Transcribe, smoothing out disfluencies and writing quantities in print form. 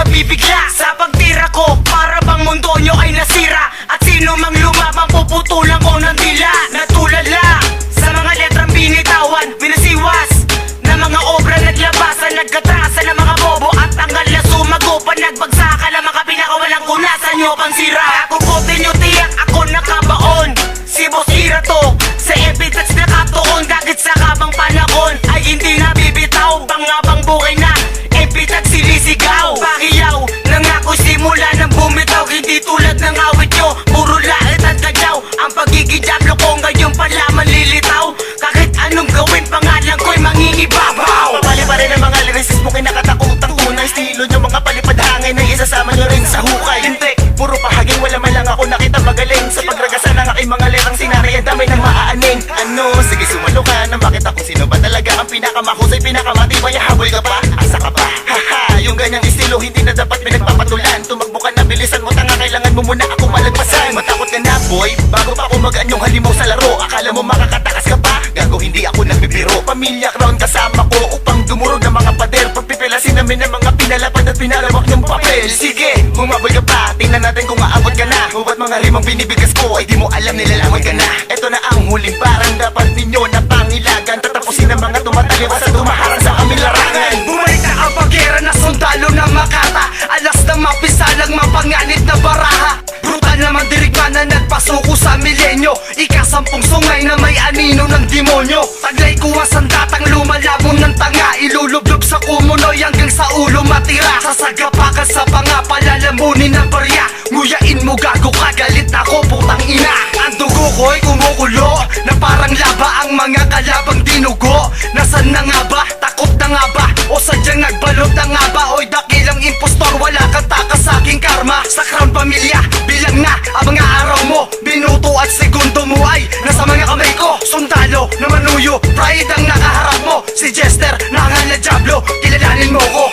nabibigla sa pagtira ko, para bang mundo nyo ay nasira. At sino mang lumabang puputulan ko ng dila. Natulala sa mga letrang binitawan, binasiwas na mga obra naglabasan, nagkatrasan ng mga bobo at tanggal na sumagopan. Nagbagsakan ng mga pinakawalang kunasan nyo pansira. Kukutin nyo tiyak ako nakabaon, si Boss Ira to sa epitats nakatuon. Dagit sa kabang panahon ay hindi nabibitaw, pangabang buhay na epitats sinisigaw. Pakiyaw nang ako simula ng bumitaw, hindi tulad ng awit nyo, puro lait at kadyaw. Ang pagiging diablo ko ngayon pala manlilitaw, kahit anong gawin pangalan ko'y mangingibabaw. Papali pa rin ang mga lyricist mo kinakatakutang tunay. Estilo nyo mga palipad hangin na isasama nyo rin sa hukay. Hindi, puro pahaging, wala man lang ako nakita magaling sa pagragasan ng aking mga letrang sinari. Ang dami ng maaaning. Ano, sige sumalo ka nang makita kung sino ba talaga ang pinakamahusay, pinakamatibay. Habol ka pa, asa ka pa. Haha, yung ganyang estilo hindi na dapat pinagpapatulan. Tumakbo ka na, bilisan mo tanga, kailangan mo muna ako malagpasan. Matakot ka na boy, bago pa ako magaan yung halimaw sa laro. Akala mo makakatakas ka pa? Gago, hindi ako nagbibiro. Pamilya crown kasama ko upang dumurog ng mga pader. Pagpipilasin namin ng mga pinalapad at pinalawak ng papel. Sige, humaboy ka pa, tingnan natin kung aabot ka na. Huwag mga rimang binibigas ko ay di mo alam, nilalaman ka na. Ito na ang huling parang dapat ninyo na pangilagan. Tatapusin ang mga tumataliwas at tumaharang sa aming larangan. Bumalik na ang bagera na sundalo ng Makata, alas ng mapisalang mapanganit na baraha. Brutal naman dirigma na nagpasuko sa milenyo, ikasampung sungay na may anino ng demonyo. Taglay kuha sandatang lumalabong ng tanga, ilulublob sa kumunoy hanggang sa ulo matira. Sasagapakan sa panga, palalamunin ng barya. Nguyain mo gago ka, galit ako putang ina. Ang dugo ko'y kumukulo, na parang laba ang mga kalabang dinugo. Nasaan na nga ba? Takot na nga ba? O sadyang nagbalot na nga ba? O'y dakilang impostor, wala kang takas sa aking karma. Sa crown pamilya, bilang na ang mga araw mo. Minuto at segundo mo ay nasa mga kamay ko. Sundalo na manuyo, pride ang nakaharap mo. Si Jester, nangal na Diablo, kilalanin mo ko.